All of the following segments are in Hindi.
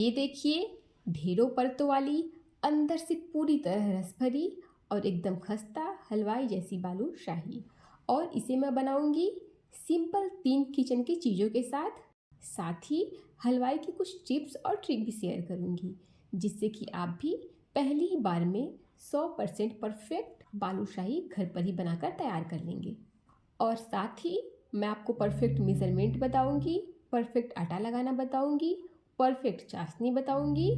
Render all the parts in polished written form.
ये देखिए, ढेरों परतों वाली, अंदर से पूरी तरह रस भरी और एकदम खस्ता हलवाई जैसी बालूशाही। और इसे मैं बनाऊंगी सिंपल 3 किचन की चीज़ों के साथ। साथ ही हलवाई की कुछ टिप्स और ट्रिक भी शेयर करूंगी, जिससे कि आप भी पहली ही बार में 100% परफेक्ट बालूशाही घर पर ही बनाकर तैयार कर लेंगे। और साथ ही मैं आपको परफेक्ट मेज़रमेंट बताऊंगी, परफेक्ट आटा लगाना बताऊंगी, परफेक्ट चाशनी बताऊंगी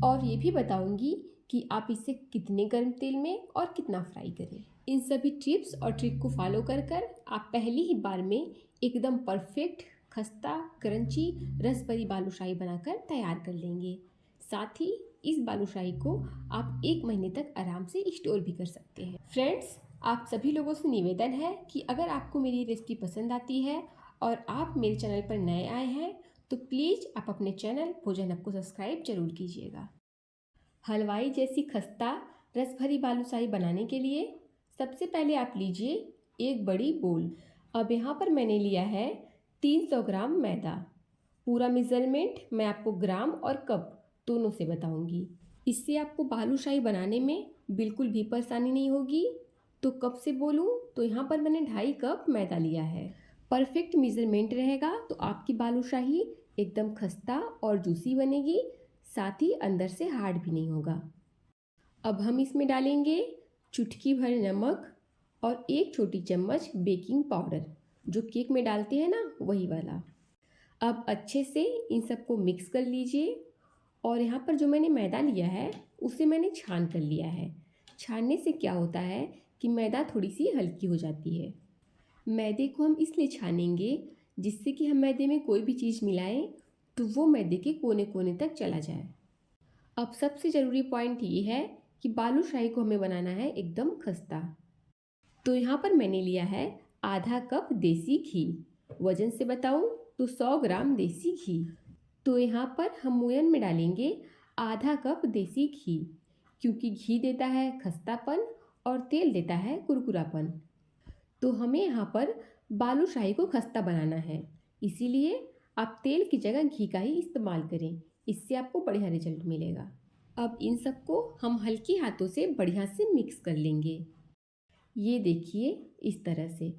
और ये भी बताऊंगी कि आप इसे कितने गर्म तेल में और कितना फ्राई करें। इन सभी टिप्स और ट्रिक को फॉलो कर कर आप पहली ही बार में एकदम परफेक्ट खस्ता क्रंची रस भरी बालूशाही बनाकर तैयार कर लेंगे। साथ ही इस बालूशाही को आप 1 महीने तक आराम से स्टोर भी कर सकते हैं। फ्रेंड्स, आप सभी लोगों से निवेदन है कि अगर आपको मेरी रेसिपी पसंद आती है और आप मेरे चैनल पर नए आए हैं तो प्लीज़ आप अपने चैनल भोजन हब को सब्सक्राइब जरूर कीजिएगा। हलवाई जैसी खस्ता रस भरी बालूशाही बनाने के लिए सबसे पहले आप लीजिए एक बड़ी बोल। अब यहाँ पर मैंने लिया है 300 ग्राम मैदा। पूरा मेज़रमेंट मैं आपको ग्राम और कप दोनों से बताऊंगी। इससे आपको बालूशाही बनाने में बिल्कुल भी परेशानी नहीं होगी। तो कप से बोलूँ तो यहाँ पर मैंने 2.5 कप मैदा लिया है। परफेक्ट मेज़रमेंट रहेगा तो आपकी बालूशाही एकदम खस्ता और जूसी बनेगी, साथ ही अंदर से हार्ड भी नहीं होगा। अब हम इसमें डालेंगे चुटकी भर नमक और 1 छोटी चम्मच बेकिंग पाउडर, जो केक में डालते हैं ना, वही वाला। अब अच्छे से इन सबको मिक्स कर लीजिए। और यहाँ पर जो मैंने मैदा लिया है उसे मैंने छान कर लिया है। छानने से क्या होता है कि मैदा थोड़ी सी हल्की हो जाती है। मैदे को हम इसलिए छानेंगे जिससे कि हम मैदे में कोई भी चीज़ मिलाएं तो वो मैदे के कोने कोने तक चला जाए। अब सबसे ज़रूरी पॉइंट ये है कि बालूशाही को हमें बनाना है एकदम खस्ता। तो यहाँ पर मैंने लिया है आधा कप देसी घी। वजन से बताऊँ तो 100 ग्राम देसी घी। तो यहाँ पर हम मोयन में डालेंगे आधा कप देसी घी, क्योंकि घी देता है खस्तापन और तेल देता है कुरकुरापन। तो हमें यहाँ पर बालूशाही को खस्ता बनाना है, इसीलिए आप तेल की जगह घी का ही इस्तेमाल करें। इससे आपको बढ़िया रिजल्ट मिलेगा। अब इन सबको हम हल्के हाथों से बढ़िया से मिक्स कर लेंगे। ये देखिए, इस तरह से।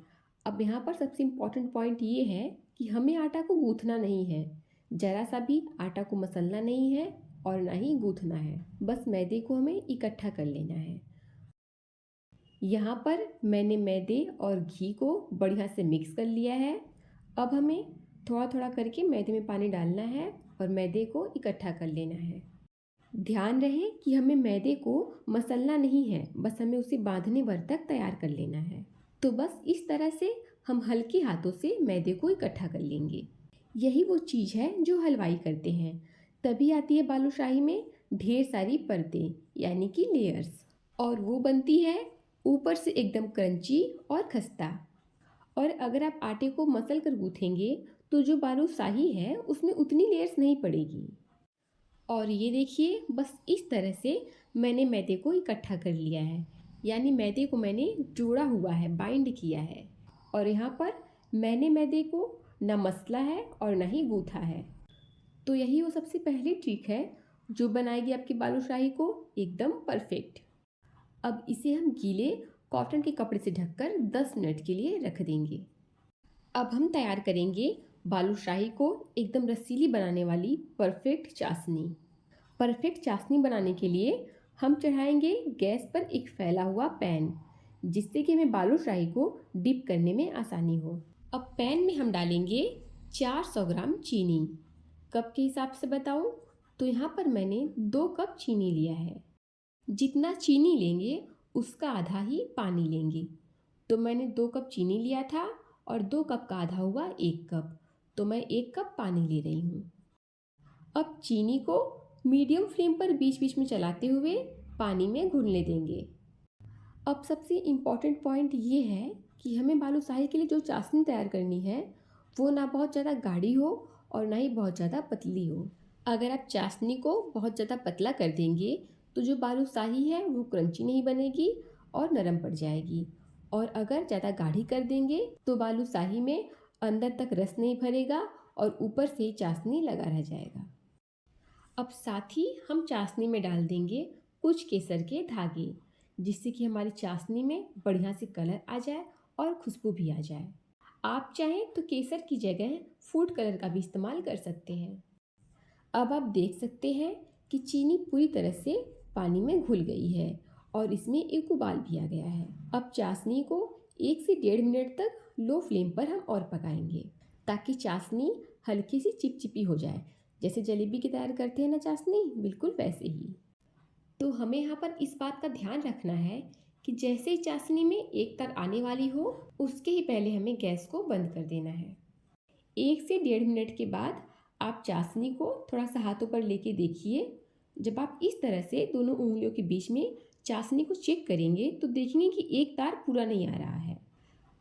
अब यहाँ पर सबसे इम्पॉर्टेंट पॉइंट ये है कि हमें आटा को गूँथना नहीं है। ज़रा सा भी आटा को मसलना नहीं है और ना ही गूँथना है। बस मैदे को हमें इकट्ठा कर लेना है। यहाँ पर मैंने मैदे और घी को बढ़िया से मिक्स कर लिया है। अब हमें थोड़ा थोड़ा करके मैदे में पानी डालना है और मैदे को इकट्ठा कर लेना है। ध्यान रहे कि हमें मैदे को मसलना नहीं है, बस हमें उसे बांधने भर तक तैयार कर लेना है। तो बस इस तरह से हम हल्के हाथों से मैदे को इकट्ठा कर लेंगे। यही वो चीज़ है जो हलवाई करते हैं, तभी आती है बालूशाही में ढेर सारी परतें, यानी कि लेयर्स। और वो बनती है ऊपर से एकदम क्रंची और खस्ता। और अगर आप आटे को मसल कर गूँथेंगे तो जो बालूशाही है उसमें उतनी लेयर्स नहीं पड़ेगी। और ये देखिए, बस इस तरह से मैंने मैदे को इकट्ठा कर लिया है, यानी मैदे को मैंने जोड़ा हुआ है, बाइंड किया है। और यहाँ पर मैंने मैदे को न मसला है और न ही गूँथा है। तो यही वो सबसे पहली ट्रिक है जो बनाएगी आपकी बालूशाही को एकदम परफेक्ट। अब इसे हम गीले कॉटन के कपड़े से ढककर 10 मिनट के लिए रख देंगे। अब हम तैयार करेंगे बालूशाही को एकदम रसीली बनाने वाली परफेक्ट चाशनी। परफेक्ट चाशनी बनाने के लिए हम चढ़ाएंगे गैस पर एक फैला हुआ पैन, जिससे कि हमें बालूशाही को डिप करने में आसानी हो। अब पैन में हम डालेंगे 400 ग्राम चीनी। कप के हिसाब से बताऊं तो यहाँ पर मैंने 2 कप चीनी लिया है। जितना चीनी लेंगे उसका आधा ही पानी लेंगे। तो मैंने 2 कप चीनी लिया था और 2 कप का आधा हुआ 1 कप, तो मैं 1 कप पानी ले रही हूँ। अब चीनी को मीडियम फ्लेम पर बीच बीच में चलाते हुए पानी में घुलने देंगे। अब सबसे इम्पॉर्टेंट पॉइंट ये है कि हमें बालूशाही के लिए जो चाशनी तैयार करनी है वो ना बहुत ज़्यादा गाढ़ी हो और ना ही बहुत ज़्यादा पतली हो। अगर आप चाशनी को बहुत ज़्यादा पतला कर देंगे तो जो बालूशाही है वो क्रंची नहीं बनेगी और नरम पड़ जाएगी। और अगर ज़्यादा गाढ़ी कर देंगे तो बालूशाही में अंदर तक रस नहीं भरेगा और ऊपर से ही चाशनी लगा रह जाएगा। अब साथ ही हम चाशनी में डाल देंगे कुछ केसर के धागे, जिससे कि हमारी चाशनी में बढ़िया से कलर आ जाए और खुशबू भी आ जाए। आप चाहें तो केसर की जगह फूड कलर का भी इस्तेमाल कर सकते हैं। अब आप देख सकते हैं कि चीनी पूरी तरह से पानी में घुल गई है और इसमें एक उबाल भी आ गया है। अब चाशनी को 1 से 1.5 मिनट तक लो फ्लेम पर हम और पकाएंगे, ताकि चाशनी हल्की सी चिपचिपी हो जाए। जैसे जलेबी की तैयार करते हैं ना चाशनी, बिल्कुल वैसे ही। तो हमें यहाँ पर इस बात का ध्यान रखना है कि जैसे ही चाशनी में एक तार आने वाली हो, उसके ही पहले हमें गैस को बंद कर देना है। 1 से 1.5 मिनट के बाद आप चाशनी को थोड़ा सा हाथों पर लेके देखिए। जब आप इस तरह से दोनों उंगलियों के बीच में चाशनी को चेक करेंगे तो देखेंगे कि एक तार पूरा नहीं आ रहा है,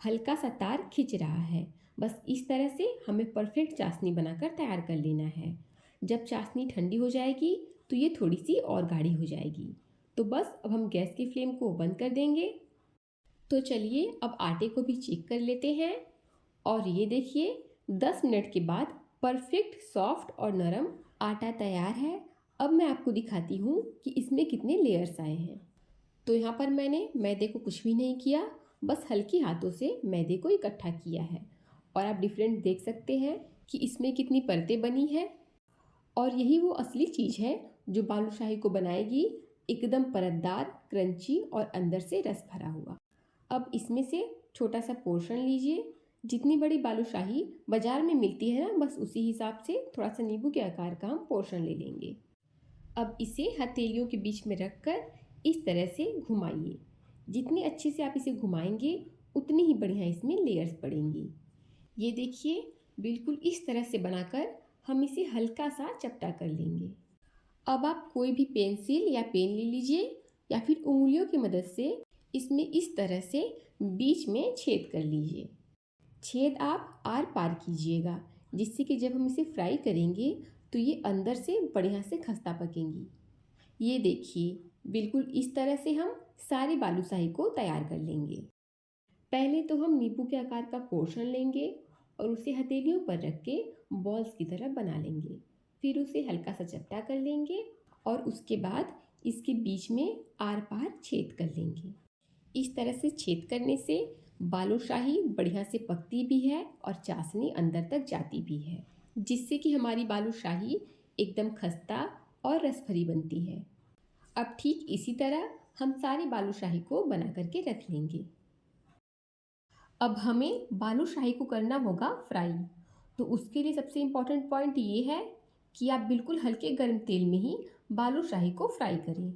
हल्का सा तार खिंच रहा है। बस इस तरह से हमें परफेक्ट चाशनी बनाकर तैयार कर लेना है। जब चाशनी ठंडी हो जाएगी तो ये थोड़ी सी और गाढ़ी हो जाएगी। तो बस अब हम गैस की फ्लेम को बंद कर देंगे। तो चलिए अब आटे को भी चेक कर लेते हैं। और ये देखिए 10 मिनट के बाद परफेक्ट सॉफ्ट और नरम आटा तैयार है। अब मैं आपको दिखाती हूँ कि इसमें कितने लेयर्स आए हैं। तो यहाँ पर मैंने मैदे को कुछ भी नहीं किया, बस हल्की हाथों से मैदे को इकट्ठा किया है। और आप डिफरेंट देख सकते हैं कि इसमें कितनी परतें बनी है। और यही वो असली चीज़ है जो बालूशाही को बनाएगी एकदम परतदार, क्रंची और अंदर से रस भरा हुआ। अब इसमें से छोटा सा पोर्शन लीजिए। जितनी बड़ी बालूशाही बाजार में मिलती है ना, बस उसी हिसाब से थोड़ा सा नींबू के आकार का हम पोर्शन ले लेंगे। अब इसे हथेलियों के बीच में रखकर इस तरह से घुमाइए। जितनी अच्छे से आप इसे घुमाएंगे उतनी ही बढ़िया इसमें लेयर्स पड़ेंगी। ये देखिए, बिल्कुल इस तरह से बनाकर हम इसे हल्का सा चपटा कर लेंगे। अब आप कोई भी पेंसिल या पेन ले लीजिए या फिर उंगलियों की मदद से इसमें इस तरह से बीच में छेद कर लीजिए। छेद आप आर पार कीजिएगा, जिससे कि जब हम इसे फ्राई करेंगे तो ये अंदर से बढ़िया से खस्ता पकेंगी। ये देखिए, बिल्कुल इस तरह से हम सारी बालूशाही को तैयार कर लेंगे। पहले तो हम नींबू के आकार का पोर्शन लेंगे और उसे हथेलियों पर रख के बॉल्स की तरह बना लेंगे। फिर उसे हल्का सा चपटा कर लेंगे और उसके बाद इसके बीच में आर पार छेद कर लेंगे। इस तरह से छेद करने से बालूशाही बढ़िया से पकती भी है और चाशनी अंदर तक जाती भी है, जिससे कि हमारी बालूशाही एकदम खस्ता और रस भरी बनती है। अब ठीक इसी तरह हम सारी बालूशाही को बना करके रख लेंगे। अब हमें बालूशाही को करना होगा फ्राई। तो उसके लिए सबसे इम्पॉर्टेंट पॉइंट ये है कि आप बिल्कुल हल्के गर्म तेल में ही बालूशाही को फ्राई करें।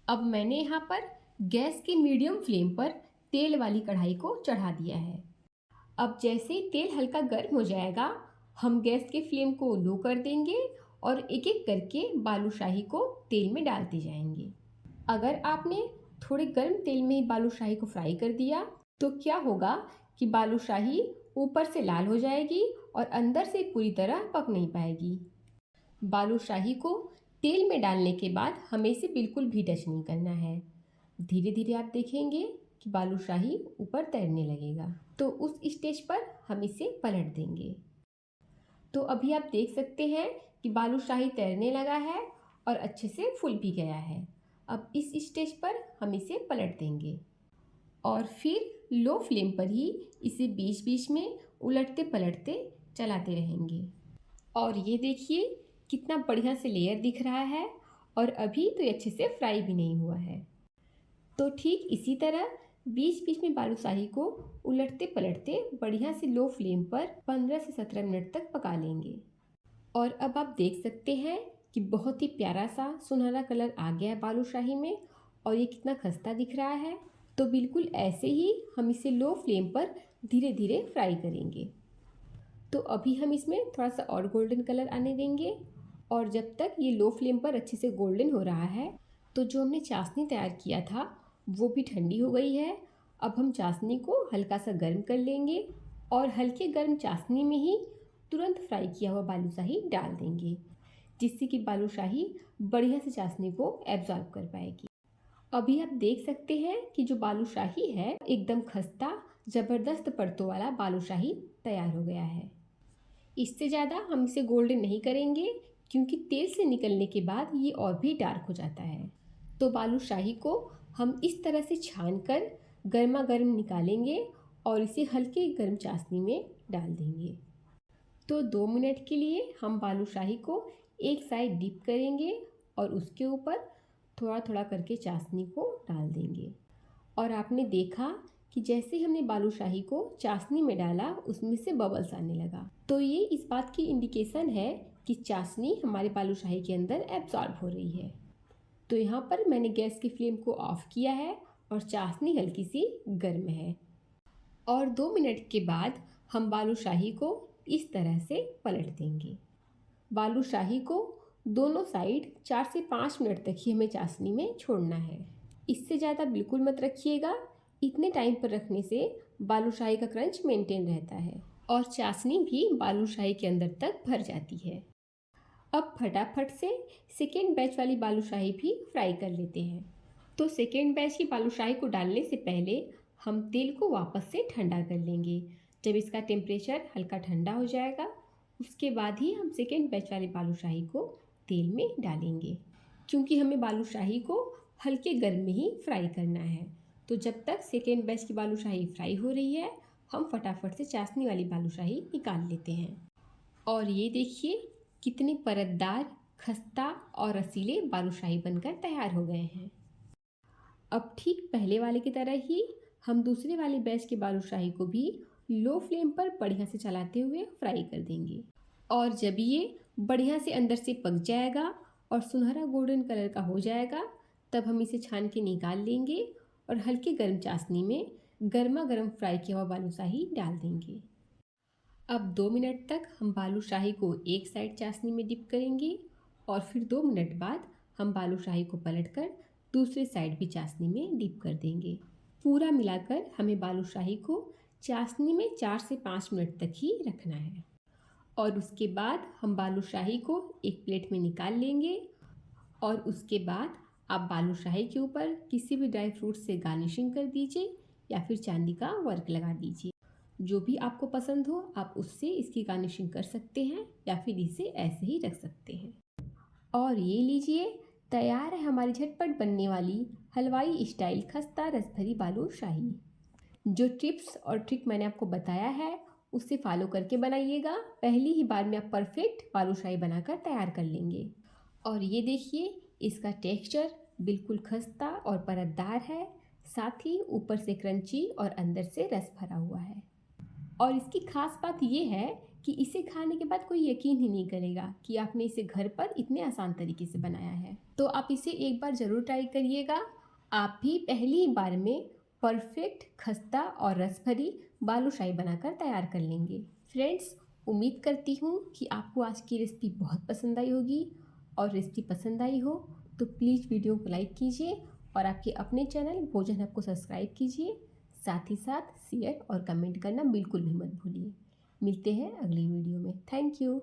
अब मैंने यहाँ पर गैस के मीडियम फ्लेम पर तेल वाली कढ़ाई को चढ़ा दिया है। अब जैसे ही तेल हल्का गर्म हो जाएगा, हम गैस के फ्लेम को लो कर देंगे और एक एक करके बालूशाही को तेल में डालते जाएंगे। अगर आपने थोड़े गर्म तेल में ही बालूशाही को फ्राई कर दिया तो क्या होगा कि बालूशाही ऊपर से लाल हो जाएगी और अंदर से पूरी तरह पक नहीं पाएगी। बालूशाही को तेल में डालने के बाद हमें इसे बिल्कुल भी टच नहीं करना है। धीरे धीरे आप देखेंगे कि बालूशाही ऊपर तैरने लगेगा, तो उस स्टेज पर हम इसे पलट देंगे। तो अभी आप देख सकते हैं कि बालूशाही तैरने लगा है और अच्छे से फूल भी गया है। अब इस स्टेज पर हम इसे पलट देंगे और फिर लो फ्लेम पर ही इसे बीच बीच में उलटते पलटते चलाते रहेंगे। और ये देखिए कितना बढ़िया से लेयर दिख रहा है और अभी तो ये अच्छे से फ्राई भी नहीं हुआ है। तो ठीक इसी तरह बीच बीच में बालूशाही को उलटते पलटते बढ़िया से लो फ्लेम पर 15 से 17 मिनट तक पका लेंगे। और अब आप देख सकते हैं कि बहुत ही प्यारा सा सुनहरा कलर आ गया है बालूशाही में और ये कितना खस्ता दिख रहा है। तो बिल्कुल ऐसे ही हम इसे लो फ्लेम पर धीरे धीरे फ्राई करेंगे। तो अभी हम इसमें थोड़ा सा और गोल्डन कलर आने देंगे और जब तक ये लो फ्लेम पर अच्छे से गोल्डन हो रहा है, तो जो हमने चाशनी तैयार किया था वो भी ठंडी हो गई है। अब हम चाशनी को हल्का सा गर्म कर लेंगे और हल्के गर्म चाशनी में ही तुरंत फ्राई किया हुआ बालूशाही डाल देंगे, जिससे कि बालूशाही बढ़िया से चाशनी को एब्जॉर्ब कर पाएगी। अभी आप देख सकते हैं कि जो बालूशाही है एकदम खस्ता ज़बरदस्त परतों वाला बालूशाही तैयार हो गया है। इससे ज़्यादा हम इसे गोल्डन नहीं करेंगे क्योंकि तेल से निकलने के बाद ये और भी डार्क हो जाता है। तो बालूशाही को हम इस तरह से छान कर गर्मा गर्म निकालेंगे और इसे हल्के गर्म चाशनी में डाल देंगे। तो 2 मिनट के लिए हम बालूशाही को एक साइड डिप करेंगे और उसके ऊपर थोड़ा थोड़ा करके चाशनी को डाल देंगे। और आपने देखा कि जैसे हमने बालूशाही को चाशनी में डाला उसमें से बबल्स आने लगा, तो ये इस बात की इंडिकेशन है कि चाशनी हमारे बालूशाही के अंदर एब्जॉर्ब हो रही है। तो यहाँ पर मैंने गैस की फ्लेम को ऑफ किया है और चाशनी हल्की सी गर्म है। और 2 मिनट के बाद हम बालूशाही को इस तरह से पलट देंगे। बालूशाही को दोनों साइड 4 से 5 मिनट तक ही हमें चाशनी में छोड़ना है। इससे ज़्यादा बिल्कुल मत रखिएगा, इतने टाइम पर रखने से बालूशाही का क्रंच मेंटेन रहता है और चाशनी भी बालूशाही के अंदर तक भर जाती है। अब फटाफट से सेकेंड बैच वाली बालूशाही भी फ्राई कर लेते हैं। तो सेकेंड बैच की बालूशाही को डालने से पहले हम तेल को वापस से ठंडा कर लेंगे। जब इसका टेम्परेचर हल्का ठंडा हो जाएगा उसके बाद ही हम सेकेंड बैच वाली बालूशाही को तेल में डालेंगे, क्योंकि हमें बालूशाही को हल्के गर्म में ही फ्राई करना है। तो जब तक सेकेंड बैच की बालूशाही फ्राई हो रही है हम फटाफट से चाशनी वाली बालूशाही निकाल लेते हैं। और ये देखिए कितने परतदार, खस्ता और रसीले बालूशाही बनकर तैयार हो गए हैं। अब ठीक पहले वाले की तरह ही हम दूसरे वाले बैच की बालूशाही को भी लो फ्लेम पर बढ़िया से चलाते हुए फ्राई कर देंगे। और जब ये बढ़िया से अंदर से पक जाएगा और सुनहरा गोल्डन कलर का हो जाएगा तब हम इसे छान के निकाल लेंगे और हल्के गर्म चाशनी में गर्मा गर्म फ्राई किया हुआ बालूशाही डाल देंगे। अब 2 मिनट तक हम बालूशाही को एक साइड चाशनी में डिप करेंगे और फिर 2 मिनट बाद हम बालूशाही को पलटकर दूसरे साइड भी चाशनी में डिप कर देंगे। पूरा मिलाकर हमें बालूशाही को चाशनी में 4 से 5 मिनट तक ही रखना है। और उसके बाद हम बालूशाही को एक प्लेट में निकाल लेंगे और उसके बाद आप बालूशाही के ऊपर किसी भी ड्राई फ्रूट से गार्निशिंग कर दीजिए या फिर चांदी का वर्क लगा दीजिए। जो भी आपको पसंद हो आप उससे इसकी गार्निशिंग कर सकते हैं या फिर इसे ऐसे ही रख सकते हैं। और ये लीजिए, तैयार है हमारी झटपट बनने वाली हलवाई स्टाइल खस्ता रसभरी बालूशाही। जो टिप्स और ट्रिक मैंने आपको बताया है उससे फॉलो करके बनाइएगा, पहली ही बार में आप परफेक्ट बालूशाही बनाकर तैयार कर लेंगे। और ये देखिए इसका टेक्सचर बिल्कुल खस्ता और परतदार है, साथ ही ऊपर से क्रंची और अंदर से रस भरा हुआ है। और इसकी खास बात ये है कि इसे खाने के बाद कोई यकीन ही नहीं करेगा कि आपने इसे घर पर इतने आसान तरीके से बनाया है। तो आप इसे एक बार ज़रूर ट्राई करिएगा, आप भी पहली बार में परफेक्ट खस्ता और रस भरी बालूशाही बनाकर तैयार कर लेंगे। फ्रेंड्स, उम्मीद करती हूँ कि आपको आज की रेसिपी बहुत पसंद आई होगी, और रेसिपी पसंद आई हो तो प्लीज़ वीडियो को लाइक कीजिए और आपके अपने चैनल भोजन हब को सब्सक्राइब कीजिए। साथ ही साथ शेयर और कमेंट करना बिल्कुल भी मत भूलिए। मिलते हैं अगली वीडियो में। Thank you.